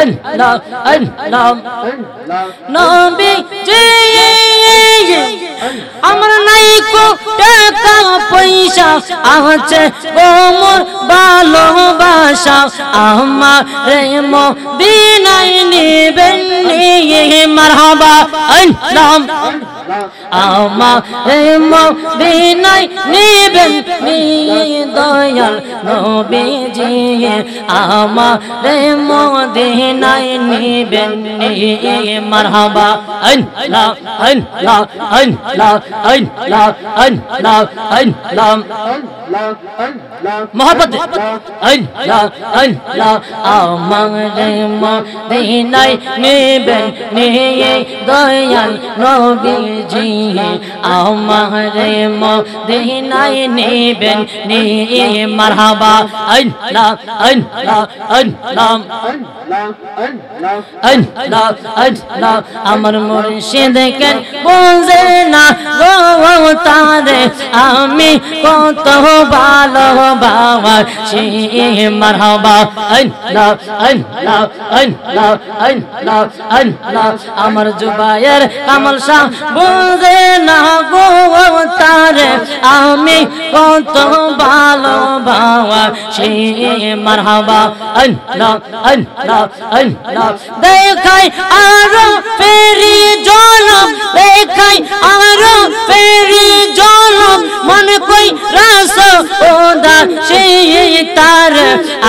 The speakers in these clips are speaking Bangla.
আল্লাহ আল্লাহ নবীজি আমার নাই কো টাকা পয়সা আছে ওমর ভালোবাসা আমারে মদিনায় নিবেন নিয়ে মারহাবা আল্লাহ আমারে মদিনায় নিবেন নিয়ে দয়াল নবীজি আমারে মদিনায় নিবেন নিয়ে মারহাবা আল্লাহ আল্লাহ আল্লাহ আল্লাহ আল্লাহ আল্লাহ মোহাম্মদ আল্লাহ আল্লাহ আমারে মদিনায় নিবেন নিয়ে দয়াল নবীজি আমারে মদিনায় নিবেন নিয়ে মারহাবা আল্লাহ আল্লাহ আল্লাহ আল্লাহ আল্লাহ আমার মুর্শিদ কেন বুঝে না গো তারে আমি কত ভালোবাসি মারহাবা আল্লাহ আল্লাহ আল্লাহ আল্লাহ আল্লাহ আমার জুবায়ের কামাল শাহ বুঝে না গো তারে আমি কত ভালোবাসি মারহাবা আল্লাহ আল্লাহ আল্লাহ দেখাই আরো ফেরি জলম দেখাই আরো ফেরি জলম মন কই রাস ওদা সেই তার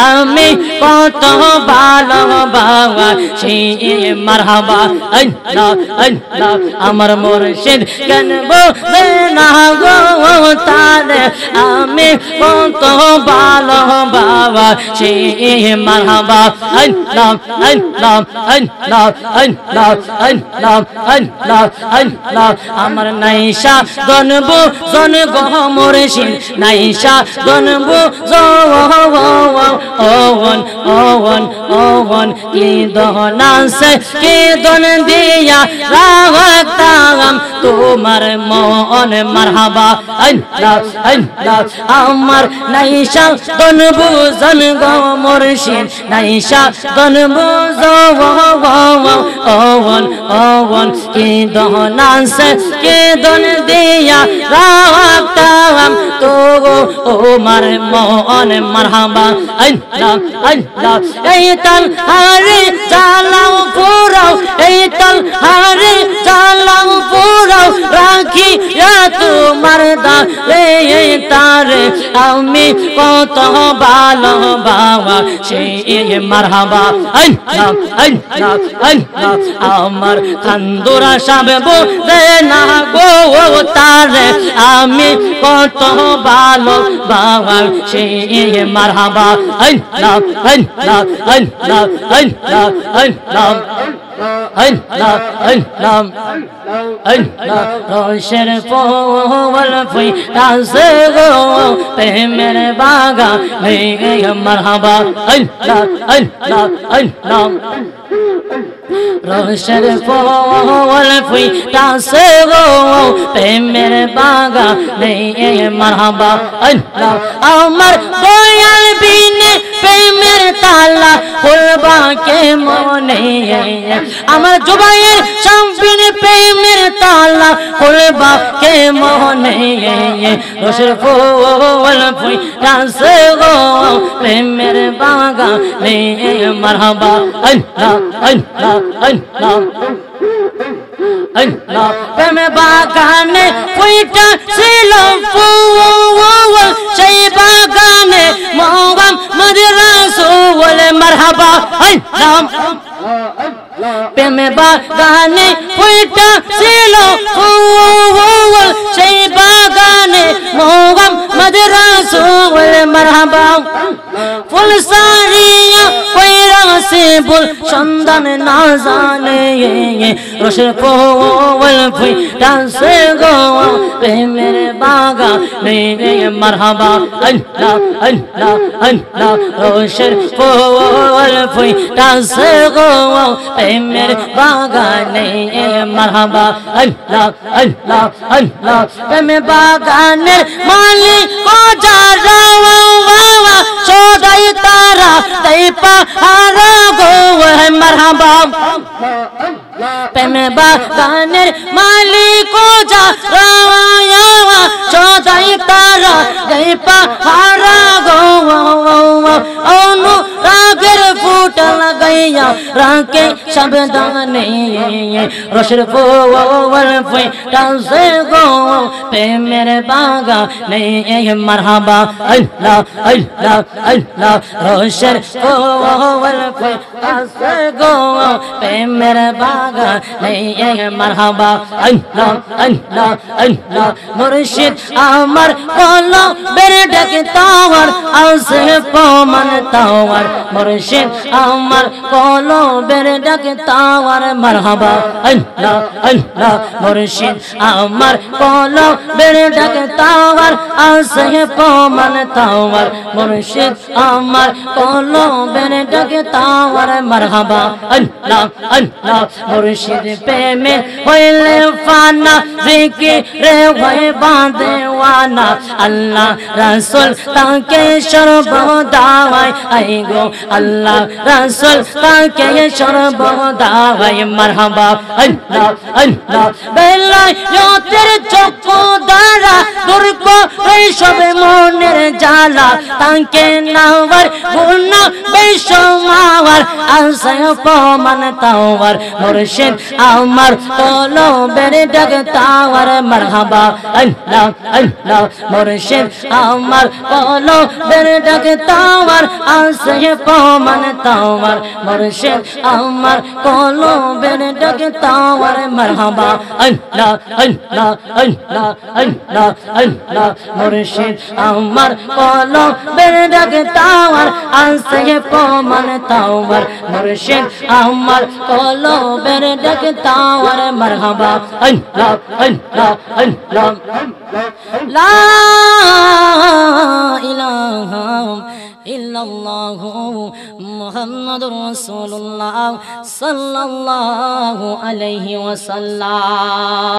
আমি কত ভালোবাসি মারহাবা আল্লাহ আল্লাহ আমার মুর্শিদ কেন বলে না গো তার আমি কত ভালোবাসি মারহাবা আল্লাহ আল্লাহ আল্লাহ আল্লাহ আল্লাহ আল্লাহ আল্লাহ আমার নাইশা গনবু জন গো মুর্শিদ নাইশা গনবু ওন ওন ওন কি দহনাসে কি দন দিয়া রাগতাম তোমার মন মারহাবা আল্লাহ আল্লাহ আমার নাইশা গনবু জন গো মুর্শিদ নাইশা গনবু ওন ওন কি দহনাসে কি দন দিয়া রাগতাম তোমার মন মারহাবা আল্লাহ আল্লাহ এই তাল হারে চালাও পুরাও এই তাল হারে চালাও পুরাও রাখি তোমার দারে তার আমি কত ভালোবাসি মারহাবা আল্লাহ আল্লাহ আল্লাহ আমার খান্দুরা সাবে বলে না গো তার আমি কত ভালোবাসি মারহাবা আল্লাহ আল্লাহ আল্লাহ আল্লাহ আল্লাহ আল্লাহ আল্লাহ আল্লাহ রোশের ফল ফুই রাসে গো প্রেমের বাগা হে মারহাবা আল্লাহ আল্লাহ আল্লাহ রোশের ফল ফুই রাসে গো প্রেমের বাগা হে মারহাবা আল্লাহ আমার দয়াল বিনে প্রেমের তালা খুলবা কে মনে আমার জুবায়ের শামবিন প্রেমের তালা খুলবা কে মনে রোশের ফুল ফুই রাসে গো প্রেমের বাগানে মারহাবা আল্লাহ আল্লাহ আল্লাহ আল্লাহ প্রেমের বাগানে ফুইটা ছিল ফুল সেই বাগানে মোহাম্মদ রাসূল মারহাবা আল্লাহ প্রেমের বাগানে ফুইটা ছিল ফুল সেই বাগানে মোহাম্মদ রাসূল মারহাবা ফুল সারিয়া কইরা সে বল সন্ধান না জানে রোশের ফুল ফুইটা সে গো প্রেমের বাগানে মারহাবা আল্লাহ আল্লাহ আল্লাহ রোশের ফুল ফুইটা সে গো প্রেমের বাগানে মারহাবা আল্লাহ আল্লাহ আল্লাহ প্রেমের বাগানের মালিক ও যারা সদাই তারা তাই পাহারা গো মারহাবা প্রেম বাগানের মালিক যা রাওয়া সদাই তারা গই পাহারা গো অনুরাগের ফুট লাগাইয়া রাখে শব্দানে রসের ফোয়ার ফুটাছে গো প্রেমের বাগানে মারহাবা আল্লাহ আল্লাহ আল্লাহ রসের ফোয়ার ফুটাছে গো প্রেমের বাগানে মারহাবা আল্লাহ আল্লাহ আল্লাহ মুর্শিদ আমার বলো বের ডাকে তাওয়ার আসে প্রমাণ তাওয়ার মুর্শিদ আমার বলো বের ডাকে তাওয়ার মারহাবা আল্লাহ আল্লাহ মুর্শিদ আমার বলো বের ডাকে তাওয়ার আসে প্রমাণ তাওয়ার মুর্শিদ আমার বলো বের ডাকে তাওয়ার মারহাবা আল্লাহ আল্লাহ মুর্শিদ প্রেমে হইলে ফানা জিকিরে হয়ে বাঁধেওয়ানা আল্লাহ রাসূল তাকে সর্বদা আই গো আল্লাহ রাসূল তাকে সর্বদা মারহাবা আল্লাহ আল্লাহ বেলায়েতের চক্ষু দ্বারা দূর করে সব মনের জ্বালা তাকে নাওয়ার গুনাহ বেশমাওয়ার আসে প্রমাণ তাওয়ার মুর্শিদ আমার কলবের ডাক তাওয়ার মারহাবা আল্লাহ আল্লাহ মুর্শিদ আমার কলবের ডাক তাওয়ার আসে প্রমাণ তাওয়ার মুর্শিদ আমার কলবের ডাক তাওয়ার মারহাবা আল্লাহ আল্লাহ আল্লাহ আল্লাহ আল্লাহ মুর্শিদ আমার কলবের ডাক তাওয়ার আসে প্রমাণ তাওয়ার মুর্শিদ আমার কলবের ডাক তাওয়ার মারহাবা আল্লাহ আল্লাহ আল্লাহ লা ইলাহা ইল্লাল্লাহ মুহাম্মাদুর রাসূলুল্লাহ সাল্লাল্লাহু আলাইহি ওয়াসাল্লাম।